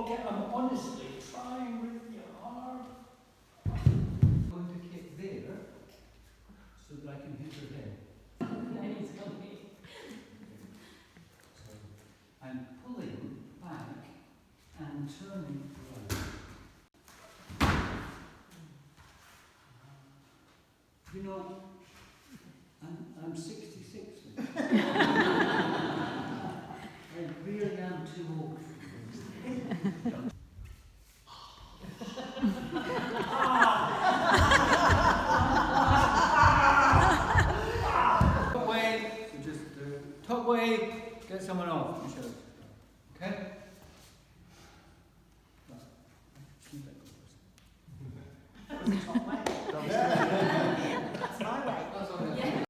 Okay, I'm honestly trying really hard. I'm going to kick there so that I can hit her head. So I'm pulling back and turning right. You know, I'm 66 now. I really am too old for this. Top way, so just top way, get someone off. Okay? That's my way. That's okay.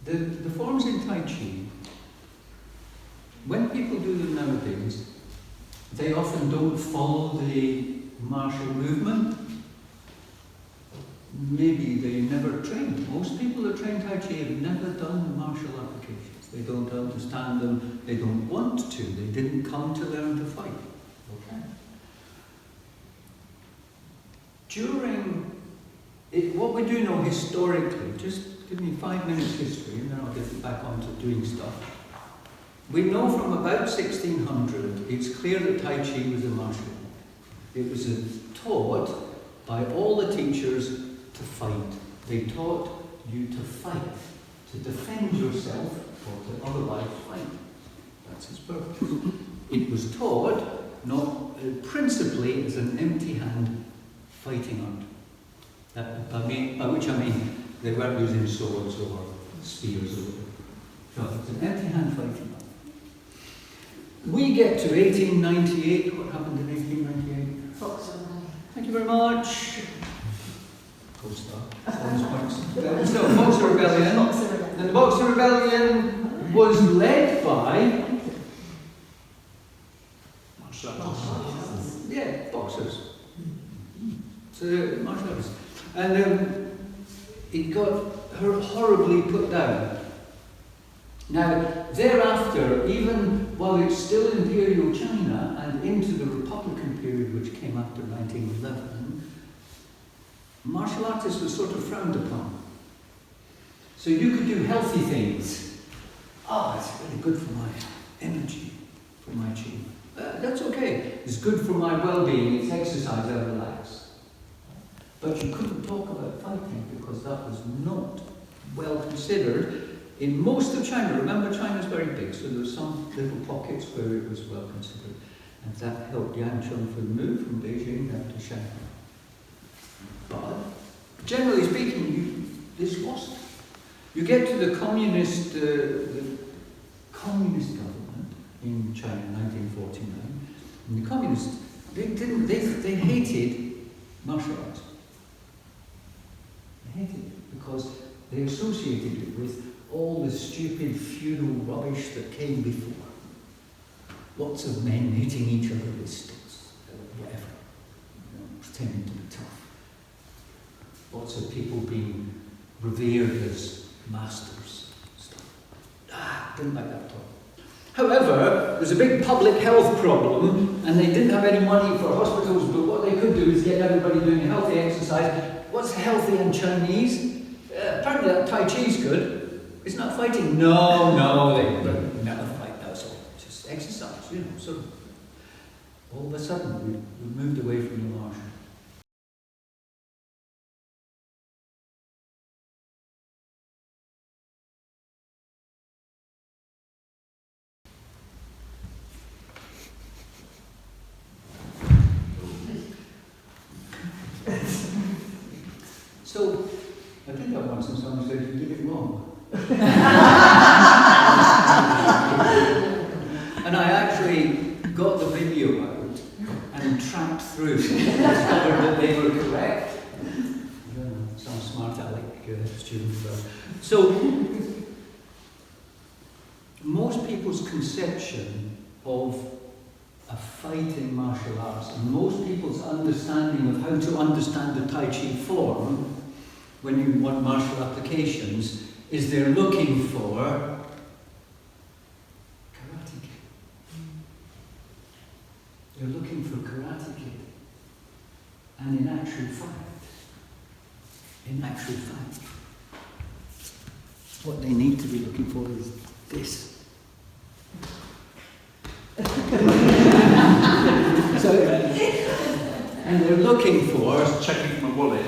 The forms in Tai Chi, when people do them nowadays, they often don't follow the martial movement. Maybe they never trained. Most people that train Tai Chi have never done martial applications. They don't understand them, they don't want to, they didn't come to learn to fight. Okay? What we do know historically, just give me 5 minutes history and then I'll get back on to doing stuff. We know from about 1600, it's clear that Tai Chi was a martial art. It was taught by all the teachers to fight. They taught you to fight, to defend yourself or to otherwise fight. That's its purpose. It was taught not principally as an empty-hand fighting art. By which I mean they weren't using swords or spears or whatever. No, it's an empty-hand fighting art. We get to 1898. What happened in 1898? Thank you very much. Co-star. So, Boxer Rebellion. And the Boxer Rebellion was led by boxers. So, martial artists. And it got horribly put down. Now, thereafter, even while it's still Imperial China and into the Republican period, which came after 1911, martial artists was sort of frowned upon. So you could do healthy things. It's really good for my energy, for my chi. That's okay. It's good for my well-being. It's exercise, I relax. But you couldn't talk about fighting because that was not well considered in most of China. Remember, China's very big, so there were some little pockets where it was well considered. And that helped Yang Chengfen move from Beijing down to Shanghai. But, generally speaking, this wasn't. You get to the communist government in China in 1949, and the communists, they hated martial arts. They hated it because they associated it with all the stupid feudal rubbish that came before. Lots of men hitting each other with sticks, whatever, pretending to be tough. Lots of people being revered as masters, stuff. Didn't like that at all. However, there's a big public health problem, and they didn't have any money for hospitals, but what they could do is get everybody doing healthy exercise. What's healthy in Chinese? Apparently that Tai Chi's good. It's not fighting. No, they never fight. That's all. Just exercise, you know. So all of a sudden, we moved away from the martial. So, I did that once and someone said you did it wrong. And I actually got the video out and tracked through and discovered that they were correct. Some smart aleck student. So, most people's conception of a fighting martial arts, and most people's understanding of how to understand the Tai Chi form when you want martial applications, is they're looking for Karate Kid. They're looking for Karate Kid. And in actual fact, what they need to be looking for is this. So, and they're looking for... I was checking my wallet.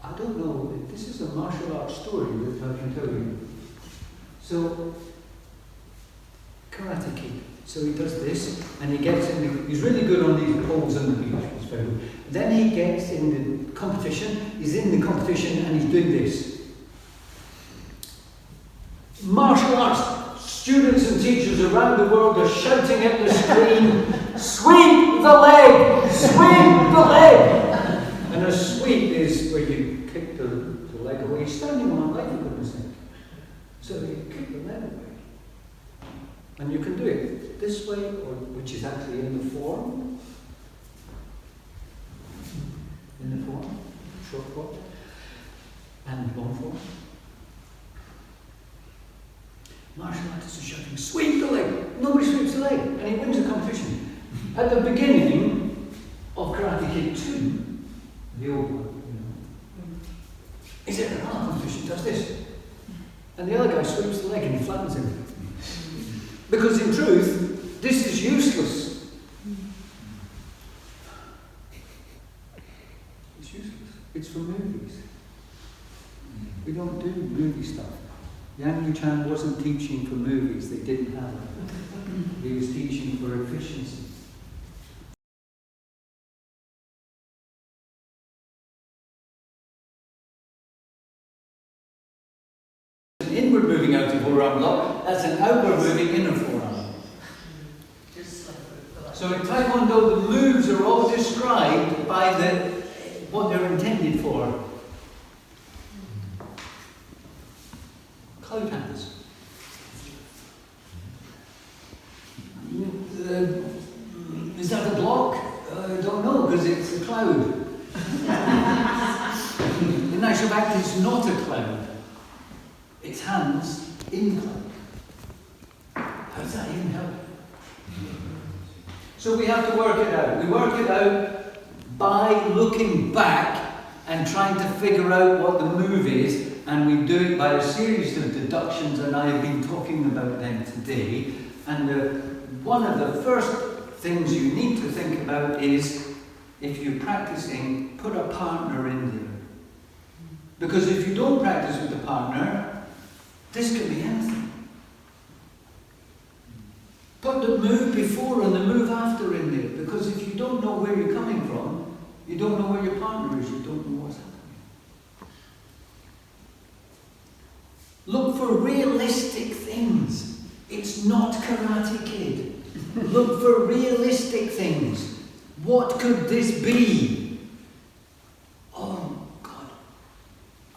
I don't know, this is a martial arts story that I can tell you. So, Karate Kid. So he does this, and he gets in he's really good on these poles on the beach. It's very good. Then he gets in the competition, he's in the competition, and he's doing this. Martial arts students and teachers around the world are shouting at the screen, sweep the leg! Sweep the leg! And a sweep is where you kick the leg away. He's standing on a leg, for goodness sake. So you kick the leg away. And you can do it this way, or which is actually in the form. Short form, and long form. Martial artists are shouting, sweep the leg! Nobody sweeps the leg, and he wins the competition. At the beginning of Karate Kid 2, the old one, he's in another competition, does this. And the other guy sweeps the leg and he flattens him. Because in truth, this is useless. It's useless. It's for movies. We don't do movie stuff. Yang Yu-chan wasn't teaching for movies, they didn't have it. He was teaching for efficiency. An inward moving outer forearm lock, that's an outward moving inner forearm. So in Taekwondo, the moves are all described by what they're intended for. Cloud hands. Is that a block? I don't know, because it's a cloud. In actual fact, it's not a cloud. It's hands in cloud. How does that even help? So we have to work it out. We work it out by looking back and trying to figure out what the move is, and we do it by a series of deductions, and I have been talking about them today. And one of the first things you need to think about is, if you're practicing, put a partner in there. Because if you don't practice with a partner, this could be anything. Put the move before and the move after in there, because if you don't know where you're coming from, you don't know where your partner is, you don't know what's happening. Look for realistic things. It's not Karate Kid. Look for realistic things. What could this be? Oh God,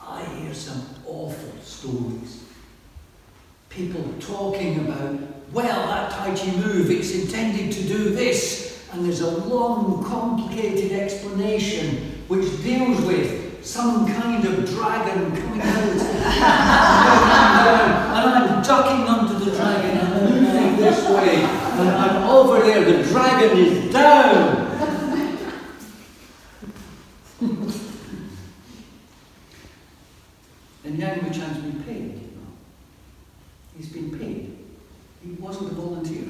I hear some awful stories. People talking about, well, that Tai Chi move, it's intended to do this, and there's a long, complicated explanation which deals with some kind of dragon coming out. ducking under the dragon and moving this way, and I'm over there, the dragon is down. And Yang Wuchan's been paid, you know. He's been paid. He wasn't a volunteer.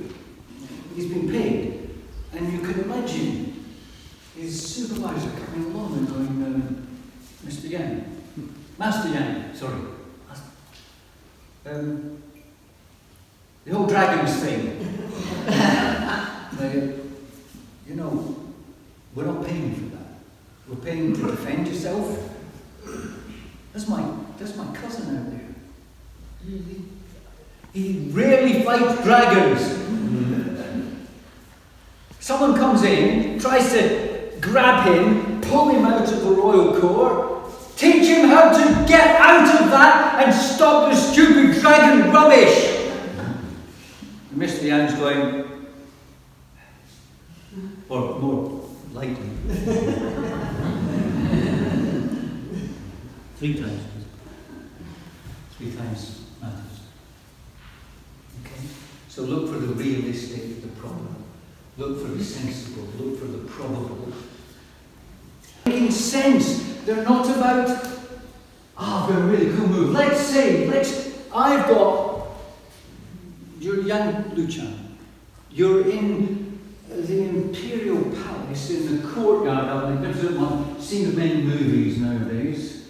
He's been paid. And you can imagine his supervisor coming along and going, Mr. Yang, Master Yang, sorry. The whole dragons thing. You know, we're not paying for that. We're paying to defend yourself. That's my cousin out there. He rarely fights dragons. Someone comes in, tries to grab him, pull him out of the royal court, teach him how to get out of that and stop the stupid dragon rubbish. And Mr. Yang's going, or more lightly. 3 times. 3 times matters. Okay? So look for the realistic, the probable. Look for the sensible. Look for the probable. Making sense. They're not about, I've got a really cool move. I've got, you're Yang Luchan. You're in the Imperial Palace in the courtyard of a magnificent one, seen of many movies nowadays.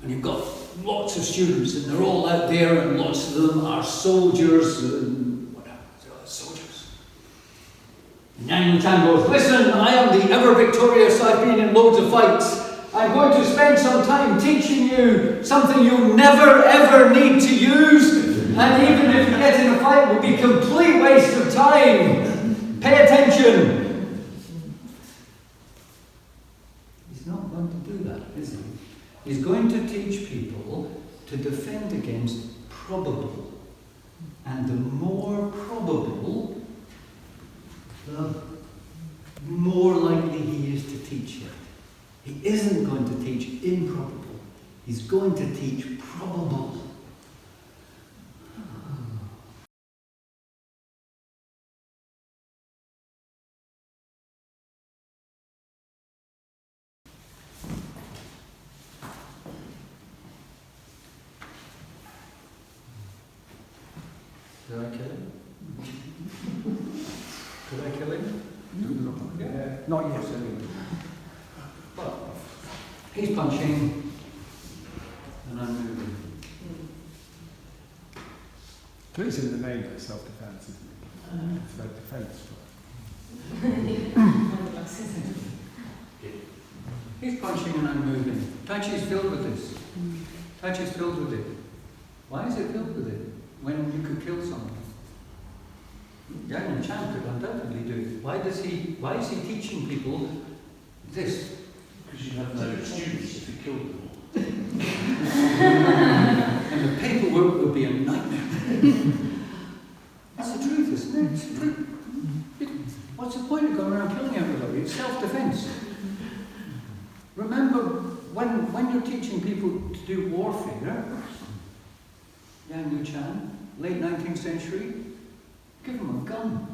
And you've got lots of students, and they're all out there, and lots of them are soldiers, and whatever, soldiers. And Yang Luchan goes, listen, I am the ever victorious, I've been in loads of fights. I'm going to spend some time teaching you something you'll never ever need to use, and even if you get in a fight, it will be a complete waste of time. Pay attention. He's not going to do that, is he? He's going to teach people to defend against probable. And the more probable, the more likely he is to teach it. He isn't going to teach improbable. He's going to teach probable. Did I kill him? Could I kill him? Yeah. Not yet, anyway. Well, he's punching, and I'm moving. So it's in the name of self-defense, isn't it? It's about defense. He's punching and I'm moving. Tai Chi is filled with this. Tai Chi is filled with it. Why is it filled with it? When you could kill someone. Yang Chan could undoubtedly do it. Why is he teaching people this? Because you have no students if you killed them all. And the paperwork will be a nightmare. That's the truth, isn't it? It's the truth. What's the point of going around killing everybody? It's self-defense. Remember, when you're teaching people to do warfare, Yang Luchan, late 19th century, give them a gun.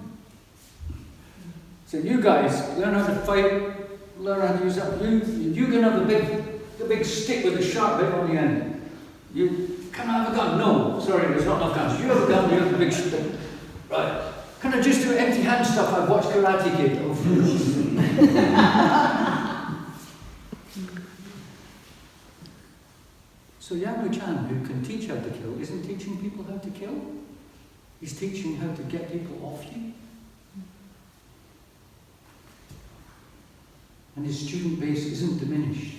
So you guys, learn how to fight, learn how to use that. You can have the big stick with the sharp bit on the end. You can I have a gun? No, sorry, there's not enough guns. You have a gun, you have the big stick. Right. Can I just do empty hand stuff? I've watched Karate Kid. So Yang Luchan, who can teach how to kill, isn't teaching people how to kill. He's teaching how to get people off you. And his student base isn't diminished.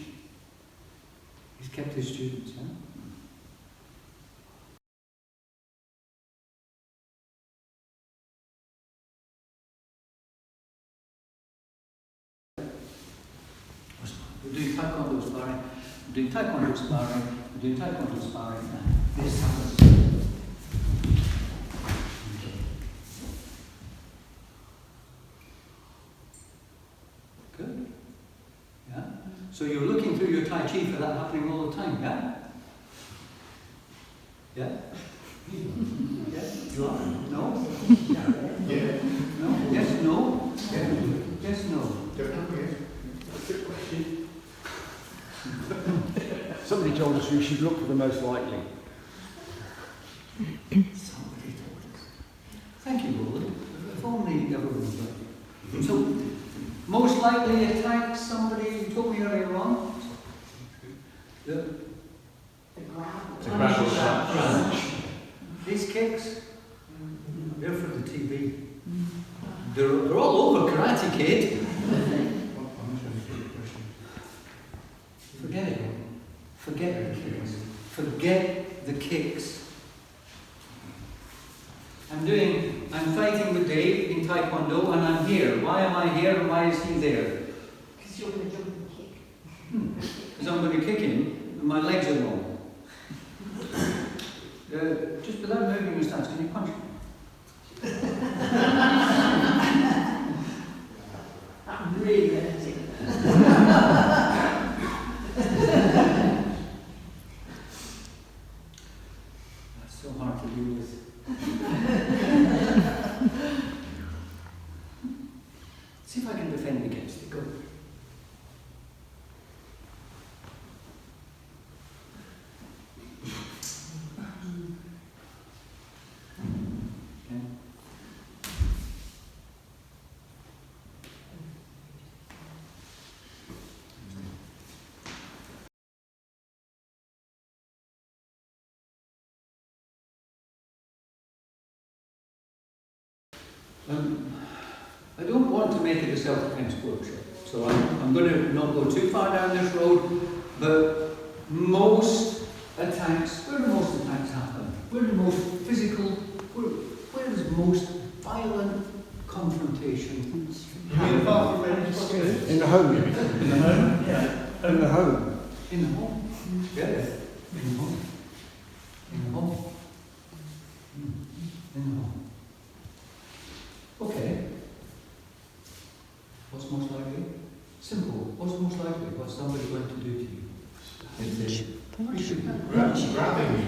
He's kept his students, yeah? We're doing taekwondo sparring, we're doing taekwondo sparring, we're doing taekwondo sparring, and this happens. Good. Yeah? So you're looking through your Tai Chi for that happening all the time, yeah? Yeah? Yes? You are? No? Yeah. No? Yes, no? Yes, no? Good question. Somebody told us we should look for the most likely. Somebody told us. Thank you, Roland. If only everyone was like. So, most likely attack somebody, you told me earlier on? The gravel branch. These kicks, they're for the TV. They're all over Karate Kid. Forget it. Forget the kicks. Forget the kicks. I'm fighting with Dave in Taekwondo and I'm here. Why am I here and why is he there? Because you're going to jump and kick. Because I'm going to kick him and my legs are long. Just without moving your stance, can you punch me? I'm really hurting. That's so hard to deal with. See if I can defend against it. Go. Okay. I don't want to make it a self-defense workshop, so I'm going to not go too far down this road, but most attacks, where do most attacks happen? Where do most physical, where is most violent confrontation happen? In the home. In the home? Yeah. In the home. In the home? Yeah. In the home. In the home. In the home. Okay. What's most likely? Simple. What's most likely? What's somebody going to do to you? Grabbing you.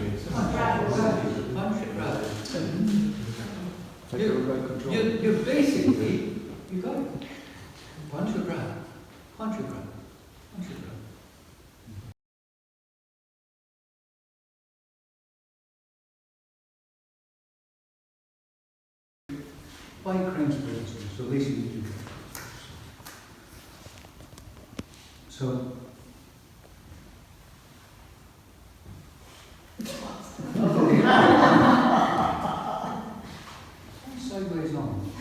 Take remote control. You're basically, you got it. Punch or grab. Punch or grab. Punch or grab. By Crane's principle, so basically you do that. So, sideways on.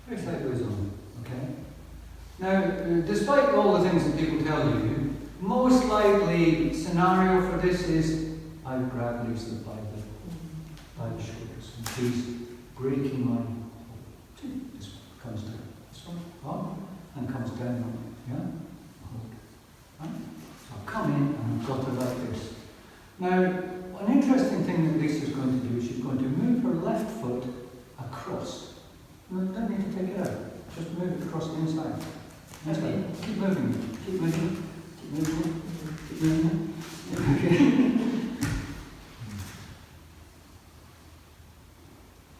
Very sideways on, okay? Now, despite all the things that people tell you, most likely scenario for this is I grab Lisa by the shoulders and she's breaking my hold. This comes down, this one, up, and comes down, yeah? Hold. Right? So I'll come in and I've got her like this. Now, an interesting thing that Lisa's going to do is she's going to move her left foot across. No, don't need to take it out. Just move it across the inside. Inside. Keep moving. Keep moving. Keep moving. Keep moving. Okay.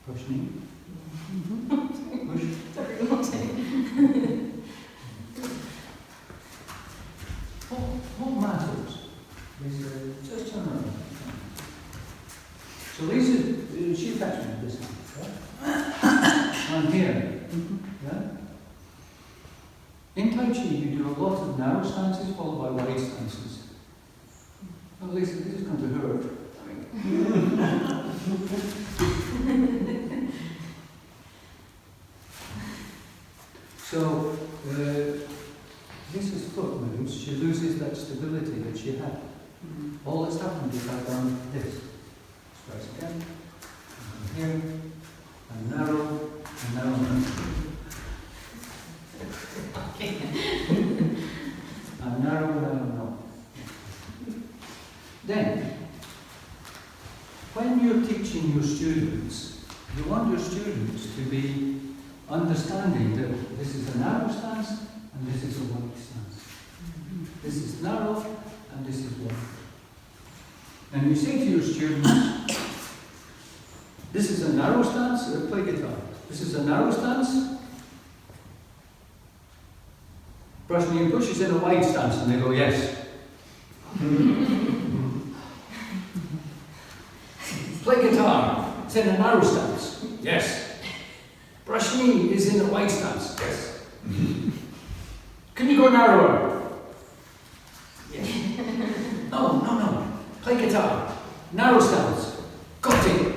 Push knee. Push. What matters is just turn around. So Lisa, she attached me to this hand, right? I'm here. Yeah? In Tai Chi, you do a lot of narrow stances followed by wide stances. Well, Lisa, this is going to hurt. So, Lisa's foot moves, she loses that stability that she had. All that's happened is I've done this. Straight again, and here, and narrow, and narrow, and narrow, narrow. Then, when you're teaching your students, you want your students to be understanding that this is a narrow stance and this is a wide stance. This is narrow and this is wide. And you say to your students, This is a narrow stance. Play guitar. This is a narrow stance. Brush knee and push is in a wide stance, and they go, yes. Play guitar. It's in a narrow stance. Yes. Brush knee is in a wide stance. Yes. Can you go narrower? Yes. No. Play guitar. Narrow stance. Got it.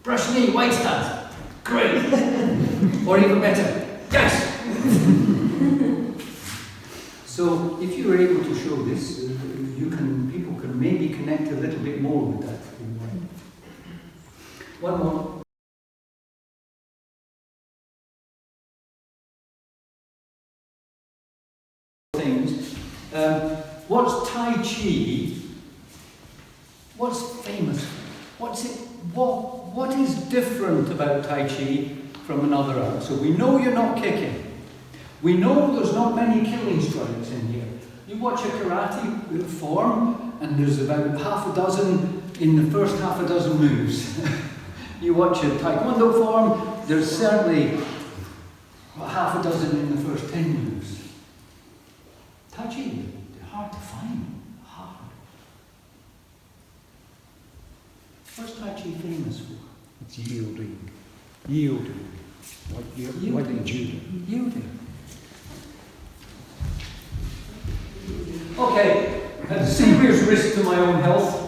Brush knee, wide stance. Great. Or even better. Yes. So if you were able to show this, people can maybe connect a little bit more with that. One more. Things. What's Tai Chi? What's famous? What's it? What is different about Tai Chi from another art? So we know you're not kicking. We know there's not many killing strikes in here. You watch a karate form, and there's about half a dozen in the first half a dozen moves. You watch a taekwondo form, there's certainly half a dozen in the first 10 moves. Tai Chi, they're hard to find. Hard. What's Tai Chi famous for? It's yielding. Yielding. Like in judo. Yielding. Okay, at a serious risk to my own health.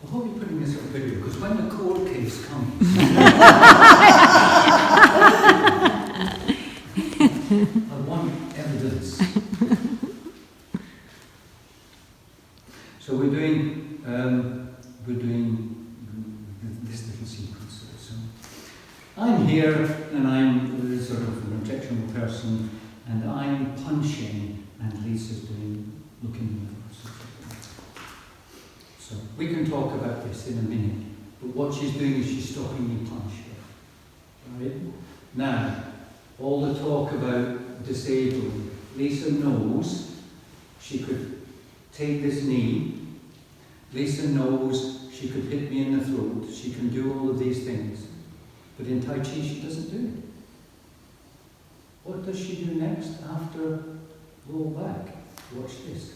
I hope you're putting this on video, because when the court case comes, I want evidence. So we're doing this little sequence. So I'm here, and I'm sort of an objectionable person, and I'm punching, and Lisa's looking at us. So we can talk about this in a minute, but what she's doing is she's stopping me punch here. Right? Now, all the talk about disabling, Lisa knows she could take this knee. Lisa knows she could hit me in the throat. She can do all of these things. But in Tai Chi, she doesn't do it. What does she do next after roll back? Watch this.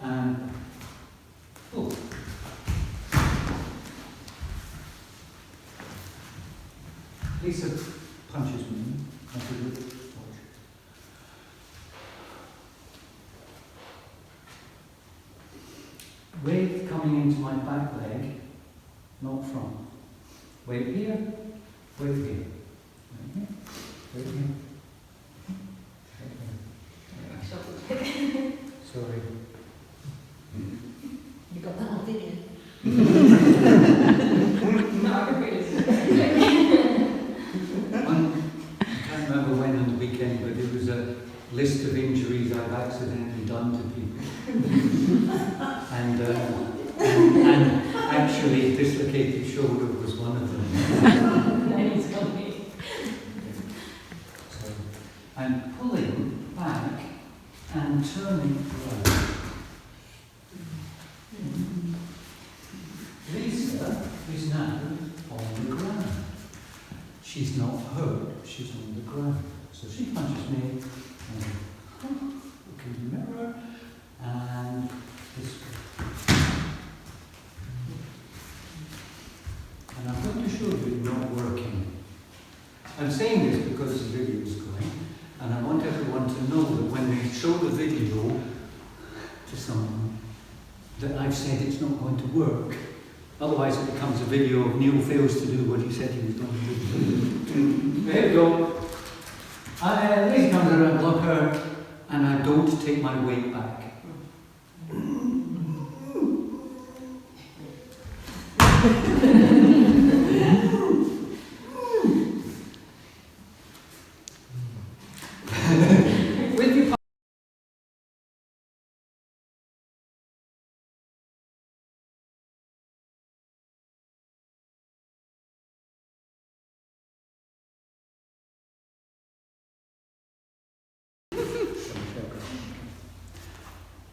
And oh. Lisa punches me. Weight coming into my back leg, not front. Weight here, weight here. Right here, weight here. Right here. Sorry. You got that on video? I can't remember when on the weekend, but it was a list of injuries I've accidentally done to people. and actually dislocated shoulder was one of them. So I'm pulling back and turning around. Lisa is now on the ground. She's not hurt, she's on the ground. So she punches me, and look in the mirror, and this way. And I'm going to show you it's not working. I'm saying this because the video is going, and I want everyone to know that when they show the video to someone, that I've said it's not going to work. Otherwise it becomes a video of Neil fails to do what he said he was going to do. There we go. Lisa comes around, look her, and I don't take my weight back.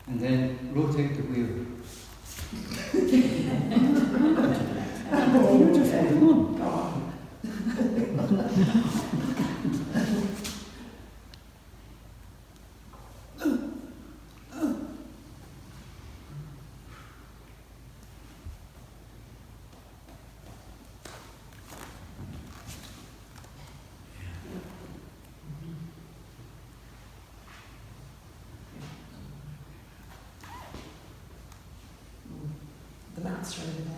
and then rotate the wheel. Oh, You're just holding on. The mats are over there.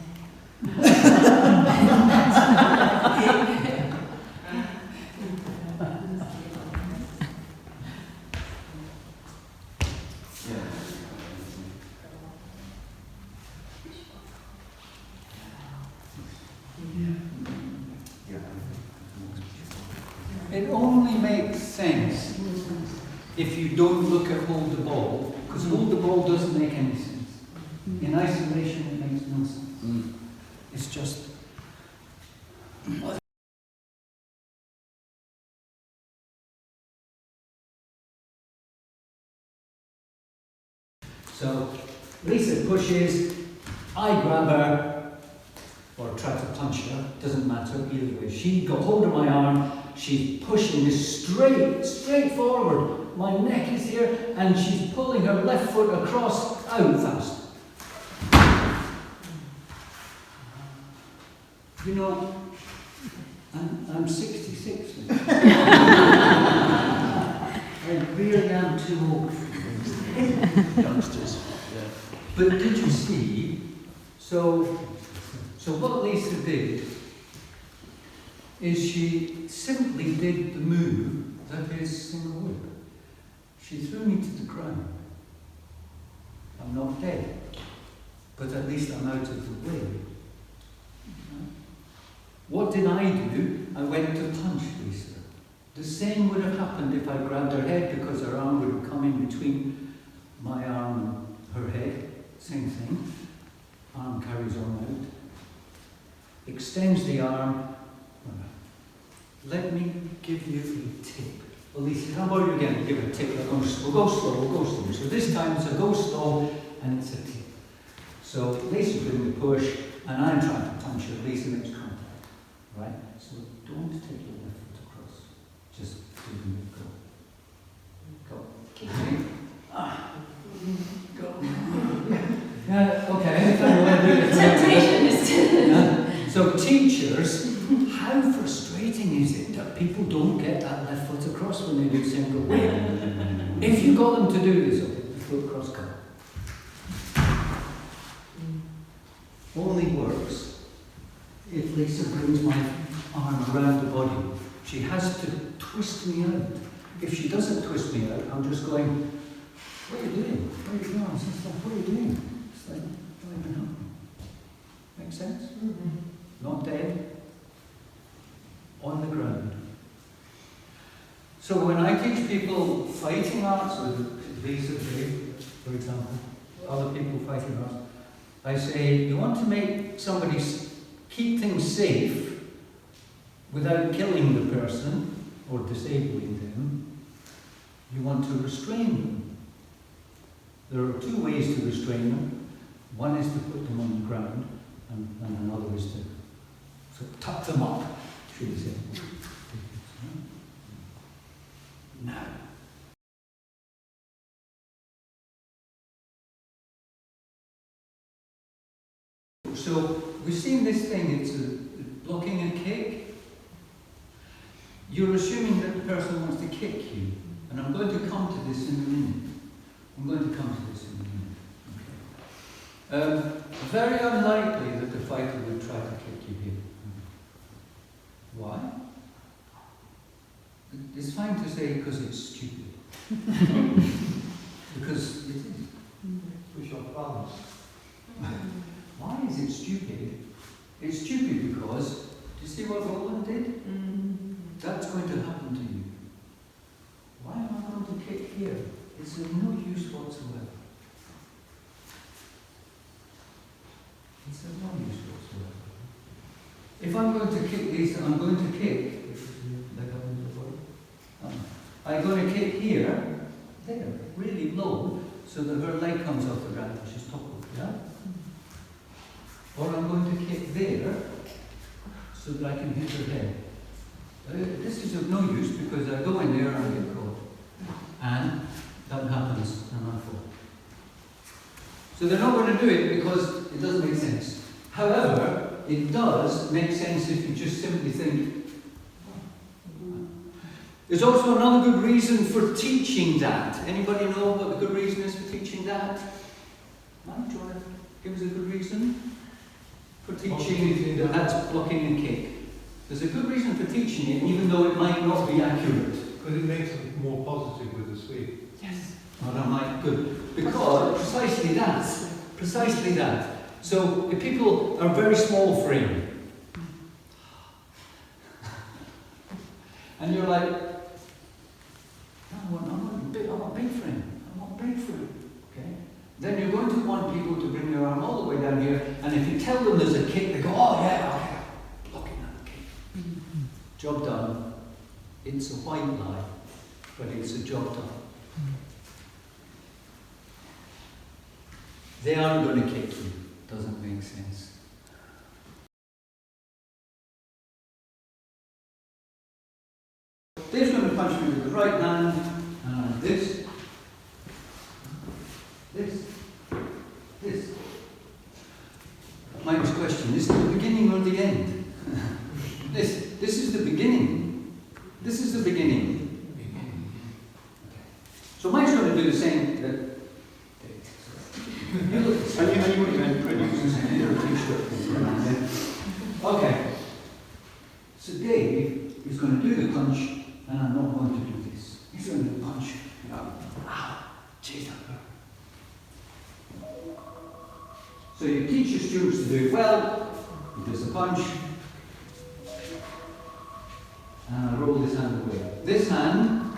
It only makes sense if you don't look at hold the ball, because hold the ball doesn't make any sense. In isolation, it makes no sense. It's just. So Lisa pushes, I grab her, or try to punch her, doesn't matter either way. She got hold of my arm, she's pushing me straight forward. My neck is here, and she's pulling her left foot across, out fast. You know, I'm 66 now. I really am too old for this. Youngsters. But did you see? So what Lisa did is she simply did the move that is single whip. She threw me to the ground. I'm not dead, but at least I'm out of the way. What did I do? I went to punch Lisa. The same would have happened if I grabbed her head, because her arm would have come in between my arm and her head. Same thing. Arm carries on out. Extends the arm. Let me give you a tip. Well, Lisa, how about you again? Give a tip. We'll go slow. So this time it's a go slow and it's a tip. So Lisa's doing the push and I'm trying to punch her. Lisa makes contact. Right? So don't take your left foot across. Just do the go. Go. Okay. Temptation is to. So teachers, how frustrating is it that people don't get that left foot across when they do single whip? If you got them to do this, the foot cross cut. Only works if Lisa brings my arm around the body. She has to twist me out. If she doesn't twist me out, I'm just going, what are you doing? Where are you going? What are you doing? It's like, don't even know. Make sense? Not dead. On the ground. So when I teach people fighting arts, with Lisa, for example, other people fighting arts, I say, you want to make somebody keep things safe without killing the person or disabling them, you want to restrain them. There are two ways to restrain them. One is to put them on the ground, and another is to sort of tuck them up, should we say. Now, so we've seen this thing, it's blocking a kick. You're assuming that the person wants to kick you, and I'm going to come to this in a minute. Very unlikely that the fighter would try to kick you here. Why? It's fine to say because it's stupid. Because it is. Push off balance. Why is it stupid? It's stupid because, do you see what Roland did? That's going to happen to you. Why am I going to kick here? It's of no use whatsoever. It's of no use whatsoever. If I'm going to kick this, I'm going to kick. I'm going to kick here, there, really low, so that her leg comes off the ground and she's toppled, yeah? Or I'm going to kick there so that I can hit her head. This is of no use because I go in there and I get caught. And that happens and I fall. So they're not going to do it because it doesn't make sense. However, it does make sense if you just simply think. There's also another good reason for teaching that. Anybody know what the good reason is for teaching that? Mike, do you want to give us a good reason for teaching that that's blocking and kick? There's a good reason for teaching it, even though it might not be accurate. Because it makes it more positive with the sweep. Yes. Oh, that might be good. Because precisely that. Precisely that. So if people are very small frame, and you're like, I want big frame. I want big frame. Okay? Then you're going to want people to bring their arm all the way down here, and if you tell them there's a kick, they go, oh yeah, okay, blocking that kick. Job done. It's a white lie, but it's a job done. They aren't going to kick you. Doesn't make sense. Dave's going to punch me with the right hand, and this. Mike's question, is it the beginning or the end? This is the beginning. This is the beginning. So Mike's going to do the same. Okay. So Dave is going to do the punch, and I'm not going to do this. He's going to punch. Jeez, so you teach your students to do it well. He does the punch. And I roll this hand away. This hand.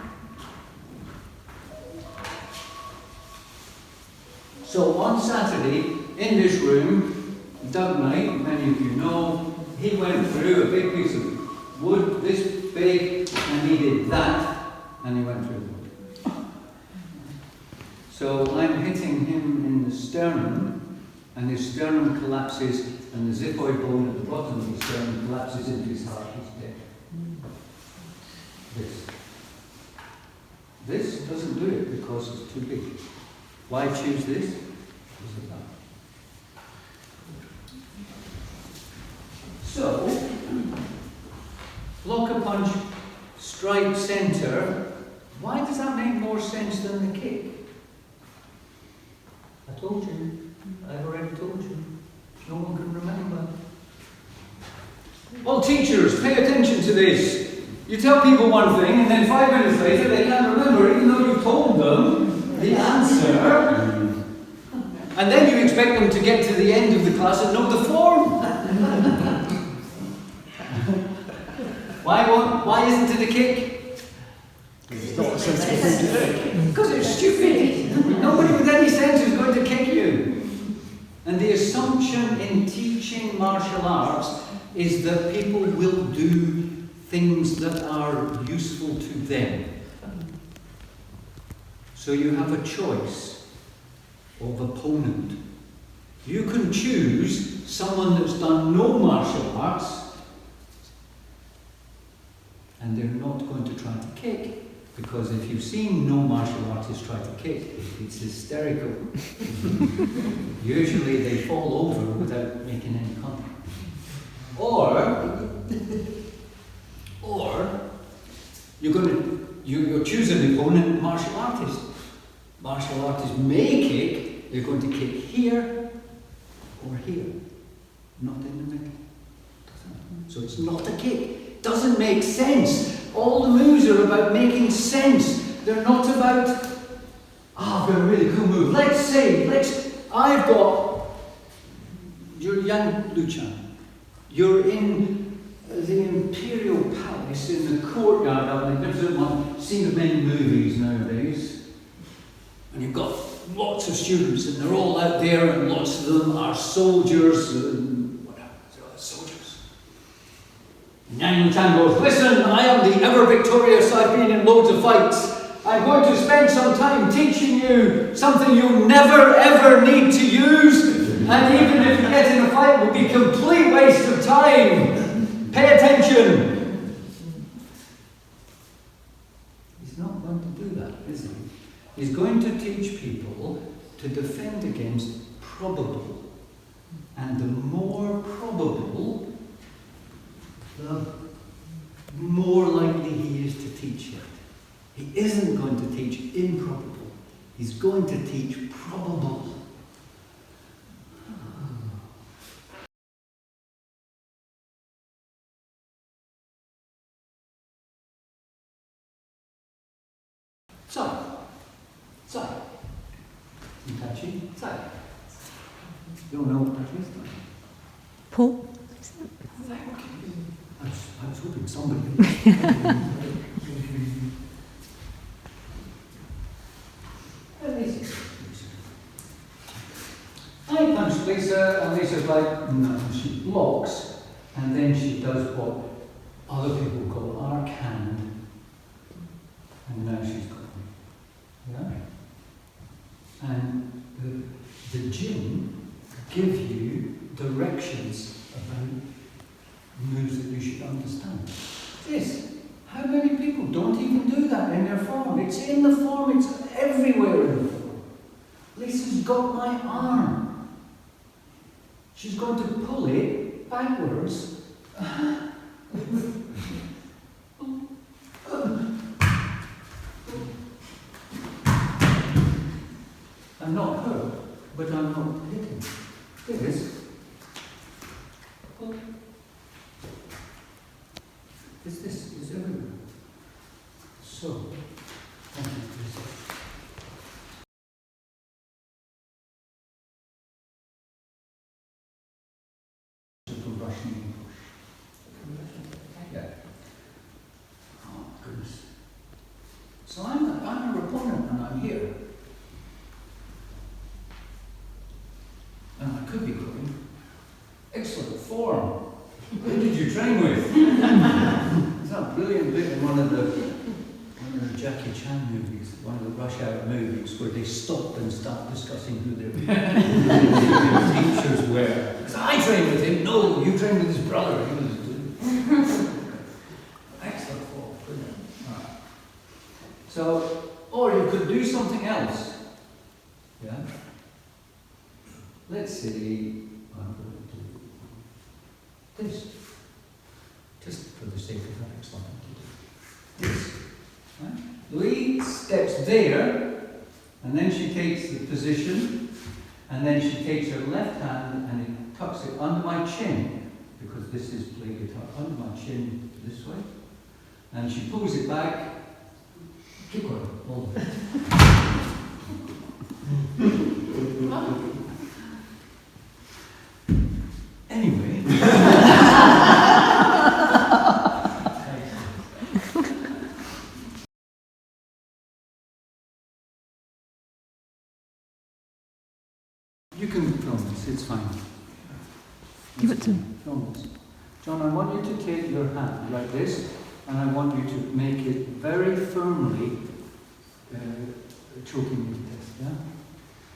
So on Saturday, in this room, Doug Knight, many of you know, he went through a big piece of wood, this big, and he did that, and he went through the wood. So I'm hitting him in the sternum, and his sternum collapses, and the xiphoid bone at the bottom of his sternum collapses into his heart. He's dead. This doesn't do it because it's too big. Why choose this? Because of that. So, block a punch, strike centre. Why does that make more sense than the kick? I told you. I've already told you. No one can remember. Well, teachers, pay attention to this. You tell people one thing, and then 5 minutes later they can't remember, even though you've told them the answer. And then you expect them to get to the end of the class and know the form. Why isn't it a kick? It's not a sensible thing to do. Because it's stupid. Nobody with any sense is going to kick you. And the assumption in teaching martial arts is that people will do things that are useful to them. So you have a choice of opponent. You can choose someone that's done no martial arts, and they're not going to try to kick, because if you've seen no martial artists try to kick, it's hysterical. Usually they fall over without making any contact. Or you're choosing an opponent, martial artist. Martial artists may kick, they're going to kick here or here, not in the middle. So it's not a kick. Doesn't make sense. All the moves are about making sense. They're not about, I've got a really cool move. I've got, you're young Luchan. You're in the Imperial Palace in the courtyard of the magnificent one, seen of many movies nowadays. And you've got lots of students, and they're all out there, and lots of them are soldiers, and whatever, soldiers. And Yang Luchan goes, listen, I am the ever victorious, I've been in loads of fights. I'm going to spend some time teaching you something you'll never ever need to use, and even if you get in a fight, it will be a complete waste of time. Pay attention. He's not going to do that, is he? He's going to teach people to defend against probable. And the more probable, the more likely he is to teach it. He isn't going to teach improbable. He's going to teach probable. Tai Chi, Tai. You don't know what that is, do you? Paul? I was hoping somebody would. I punch Lisa, and Lisa's like, no, she blocks, and then she does what other people call arc hand, and now she's got me. Yeah? And the gym give you directions about moves that you should understand. This, how many people don't even do that in their form? It's in the form, it's everywhere in the form. Lisa's got my arm. She's going to pull it backwards. I'm not hurt, but I'm not hitting. This. This is everywhere. So, thank you, Lisa. Russian push. Yeah. Oh, goodness. So I'm a proponent and I'm here. And I could be going, excellent form. Who did you train with? It's that brilliant bit in one of the Jackie Chan movies, one of the Rush Hour movies, where they stop and start discussing who their teachers were. Because I trained with him. No, you trained with his brother. He was doing excellent form, brilliant. Right. So, or you could do something else. Yeah. Let's see. I'm going to do this, just for the sake of having something to do. This. Right? Lee steps there, and then she takes the position, and then she takes her left hand and it tucks it under my chin, because this is play guitar, under my chin this way, and she pulls it back. Keep going, hold it. Anyway. You can film this, it's fine. Give it to me. Film this. John, I want you to take your hand like this, and I want you to make it very firmly choking into this, yeah?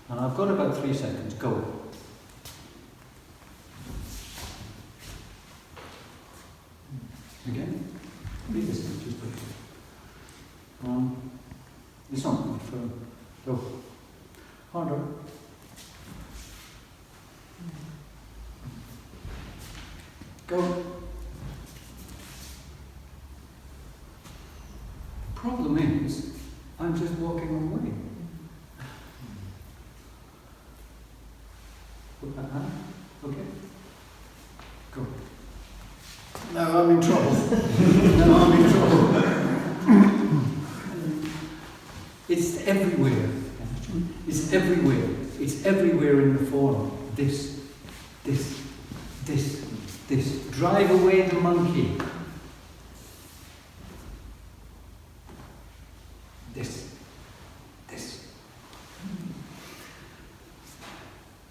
And I've got about 3 seconds, go. Again? Leave this thing, just put it. It's not going to be firm. Go. Harder. Go. Problem is, I'm just walking away. Put that hand. Okay. Go. Now I'm in trouble. Now I'm in trouble. It's everywhere. It's everywhere. It's everywhere in the form. This. Drive away the monkey. This.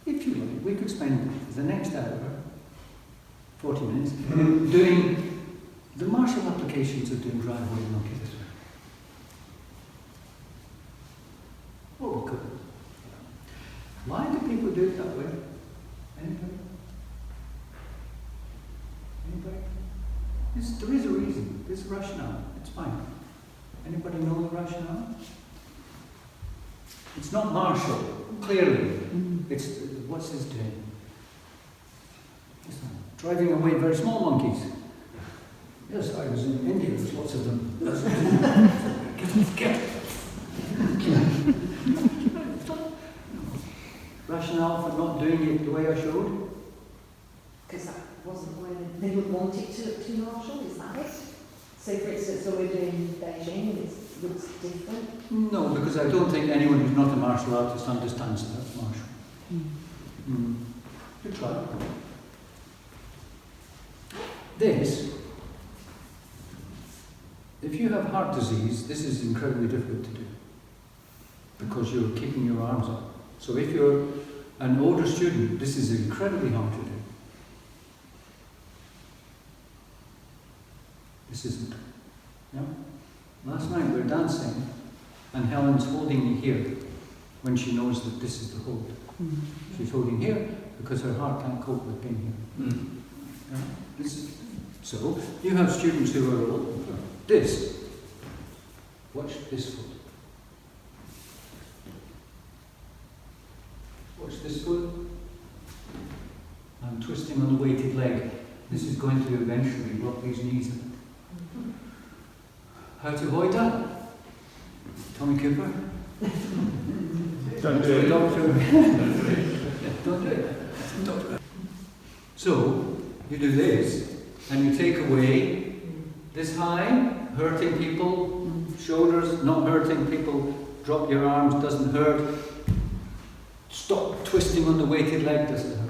If you like, we could spend the next hour, 40 minutes, doing the martial applications of doing drive away the monkey this way. There is a reason. There's a rationale. It's fine. Anybody know the rationale? It's not martial, clearly. It's, what's this doing? It's driving away very small monkeys. Yes, I was in India, there's lots of them. Get. Rationale for not doing it the way I showed? Because that wasn't where they would want it to look too martial, is that it? So for instance, when we're doing Beijing, it looks different. No, because I don't think anyone who's not a martial artist understands that that's martial. Good try. This, if you have heart disease, this is incredibly difficult to do because you're keeping your arms up. So if you're an older student, this is incredibly hard to do. This isn't. Yeah? Last night we were dancing and Helen's holding me here when she knows that this is the hold. She's holding here because her heart can't cope with being here. Yeah? This is, so you have students who are old. This. Watch this foot. Watch this foot. I'm twisting on the weighted leg. This is going to eventually block these knees. How to avoid that? Tommy Cooper? Don't do it. Doctor. Don't do it. Doctor. So, you do this, and you take away this high, hurting people, shoulders, not hurting people, drop your arms, doesn't hurt. Stop twisting on the weighted leg, doesn't hurt.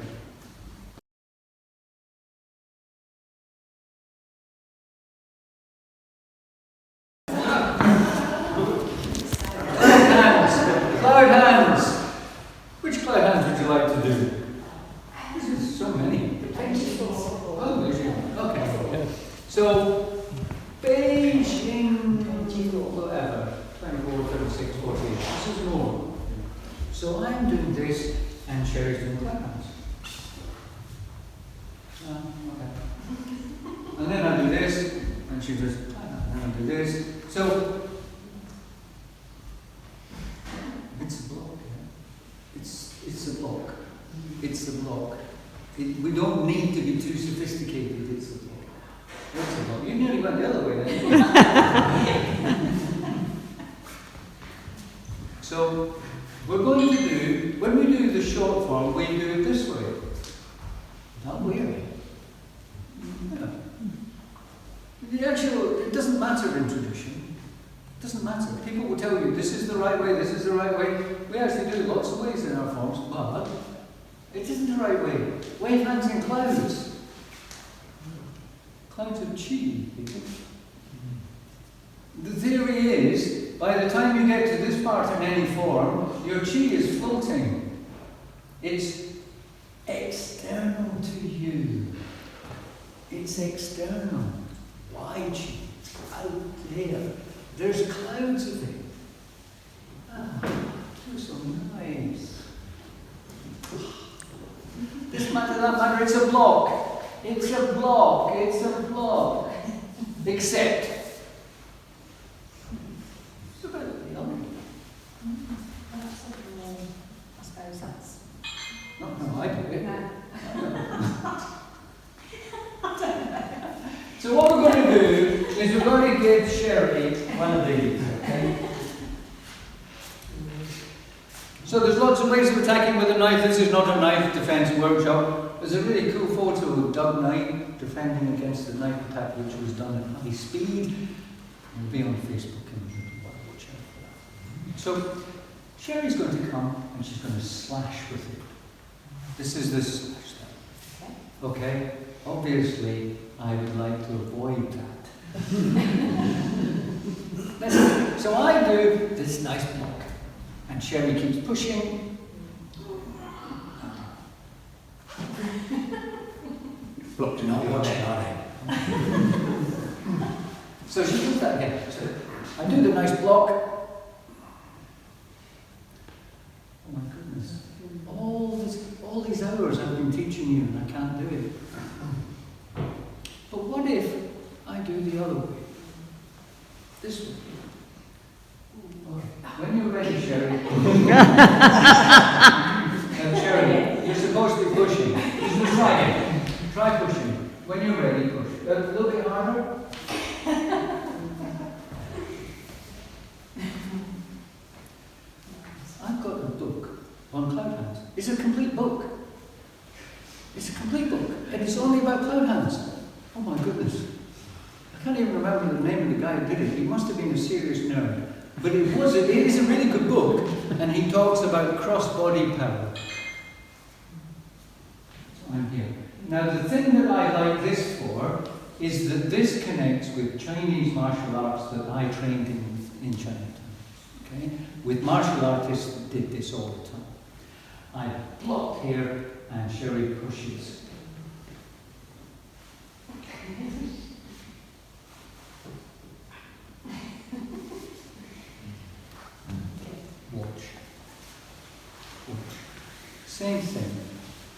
Cloud hands. Which cloud hands would you like to do? This is so many. 24. Oh, Beijing. Okay. So, Beijing, whatever, 24, 36, 48. This is normal. So I'm doing this, and Sherry's doing cloud hands. Okay. And then I do this, and she does cloud hands. And I do this. So, it's a block. Yeah? It's a block. It's a block. We don't need to be too sophisticated. It's a block. It's a block. You nearly went the other way then. So we're going to do, when we do the short form, we do it this way. Not weird. Yeah. The actual, it doesn't matter in tradition. It doesn't matter. People will tell you this is the right way, this is the right way. We actually do lots of ways in our forms, but it isn't the right way. Wave hands in clouds. Clouds of chi. The theory is, by the time you get to this part in any form, your chi is floating. It's external to you. It's external. Why chi? It's out there. There's clouds of it. They're so nice. This matter, that matter, it's a block. It's a block. It's a block. Except. It's about the other. I suppose that's. No, I do it. No. So what we're going to do is we're going to give Sherry one of these, okay? So there's lots of ways of attacking with a knife. This is not a knife defense workshop. There's a really cool photo of Doug Knight defending against a knife attack which was done at high speed. It'll be on Facebook and YouTube. Watch out for that. So Sherry's going to come and she's going to slash with it. This is the slash style. Okay? Obviously, I would like to avoid that. So I do this nice block. And Sherry keeps pushing. Blocked in Not watching, are they? So she does that again. So I do the nice block. Oh my goodness. All these hours I've been teaching you and I can't do it. But what if do the other way. This way. When you're ready, Sherry. Sherry, you're supposed to be pushing. Just try it. Try pushing. When you're ready, push. A little bit harder. I've got a book on cloud hands. It's a complete book. It's a complete book. And it's only about cloud hands. Oh my goodness. I can't even remember the name of the guy who did it. He must have been a serious nerd. But it is a really good book, and he talks about cross-body power. So I'm here. Now the thing that I like this for is that this connects with Chinese martial arts that I trained in Chinatown. Okay? With martial artists that did this all the time. I block here and Sherry pushes. Watch. Same thing.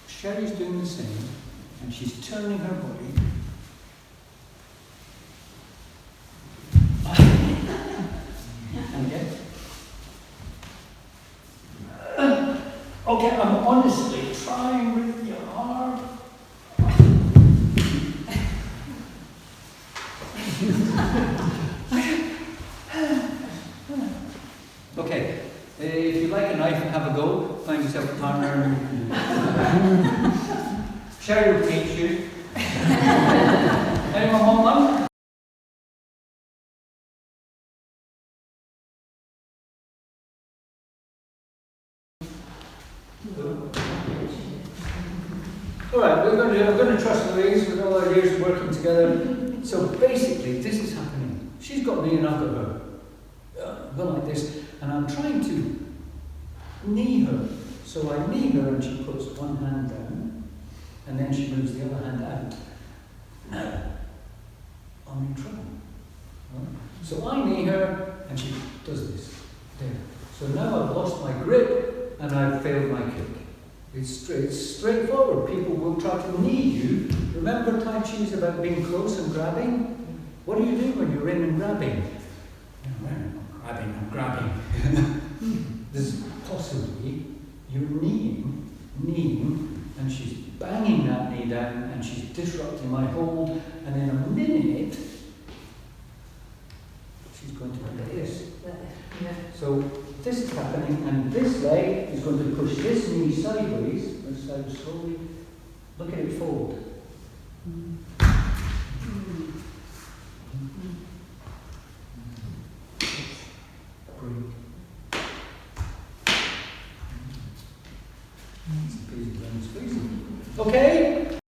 Sherry's doing the same, and she's turning her body. And again. Okay, I'm honestly trying really hard. Okay, if you like a knife and have a go, find yourself a partner. Sherry will teach you. Anyone want one? All right, I'm going to trust Louise with all our years of working together. So basically, this is happening. She's got me and I've got her. Go like this, and I'm trying to knee her. So I knee her and she puts one hand down, and then she moves the other hand out. Now, I'm in trouble. Right? So I knee her, and she does this. There. So now I've lost my grip, and I've failed my kick. It's straightforward. People will try to knee you. Remember, Tai Chi is about being close and grabbing? What do you do when you're in and grabbing? I'm grabbing. There's possibly you're kneeing, and she's banging that knee down, and she's disrupting my hold, and in a minute, she's going to do this. So this is happening, and this leg is going to push this knee sideways. Let's slide slowly. Look at it fold. Okay?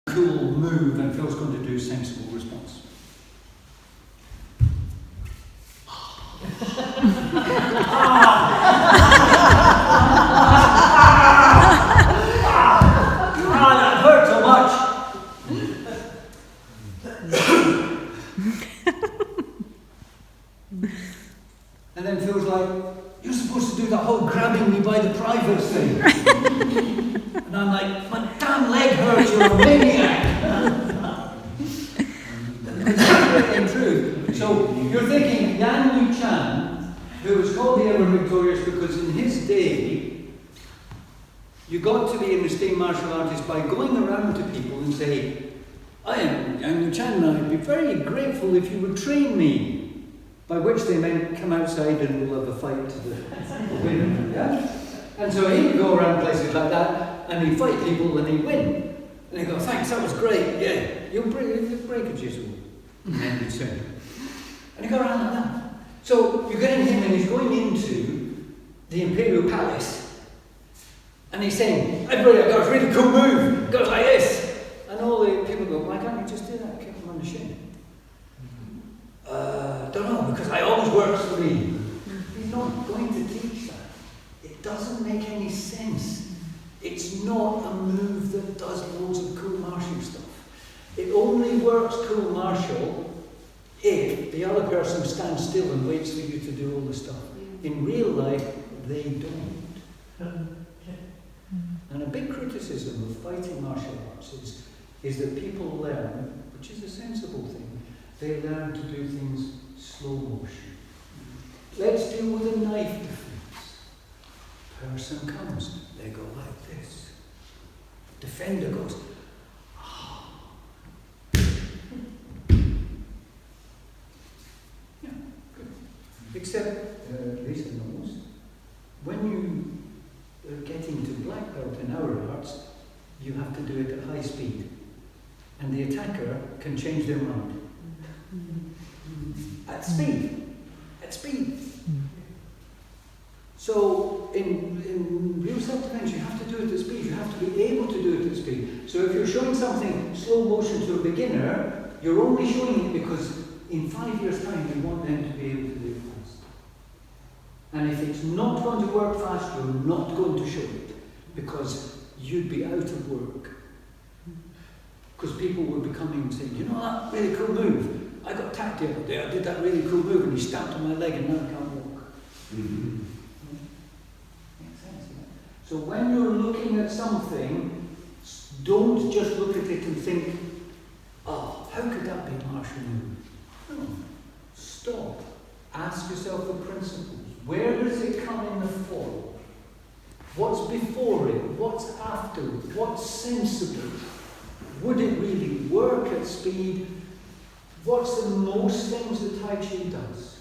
Cool move, and Phil's going to do sensible response. That hurt so much. And then Phil's like, you're supposed to do that whole grabbing me by the privates thing. And I'm like, my damn leg hurts, you're a maniac. In truth. So you're thinking Yan Yu Chan, who was called the ever victorious because in his day, you got to be an esteemed martial artist by going around to people and say, I am Yan Yu Chan, and I'd be very grateful if you would train me. By which they meant come outside and we'll have a fight to the win. Yeah? And so he would go around places like that and he'd fight people and he'd win. And he'd go, thanks, that was great, yeah. You'll break a chisel. And then he'd say. And he'd go around like that. So you're getting him and he's going into the Imperial Palace. And he's saying, everybody, I've got a really cool move. It goes like this. And all the people go, why can't you just do that? Kick him on the shin. Don't know, because I always works for me. He's not going to teach that. It doesn't make any sense. It's not a move that does loads of cool martial stuff. It only works cool martial if the other person stands still and waits for you to do all the stuff. In real life, they don't. criticism of fighting martial arts is that people learn, which is a sensible thing, they learn to do things slow motion. Let's deal with a knife defense. Person comes, they go like this. Defender goes, yeah, good. Except, Lisa knows, when you are getting to black belt in our arts, you have to do it at high speed. And the attacker can change their mind. At speed. At speed. So in real self-defense, you have to do it at speed. You have to be able to do it at speed. So if you're showing something slow motion to a beginner, you're only showing it because in 5 years' time you want them to be able to do it fast. And if it's not going to work fast, you're not going to show it because you'd be out of work. Because people would be coming and saying, you know that really cool move? I got attacked the other day, I did that really cool move and he stamped on my leg and now I can't walk. Mm-hmm. Makes sense, yeah? So when you're looking at something, don't just look at it and think, oh, how could that be martial move? No. Stop. Ask yourself the principles. Where does it come in the form? What's before it? What's after it? What's sensible? Would it really work at speed? What's the most things that Tai Chi does?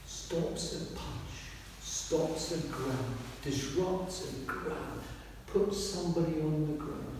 Stops a punch, stops a grab, disrupts a grab, puts somebody on the ground.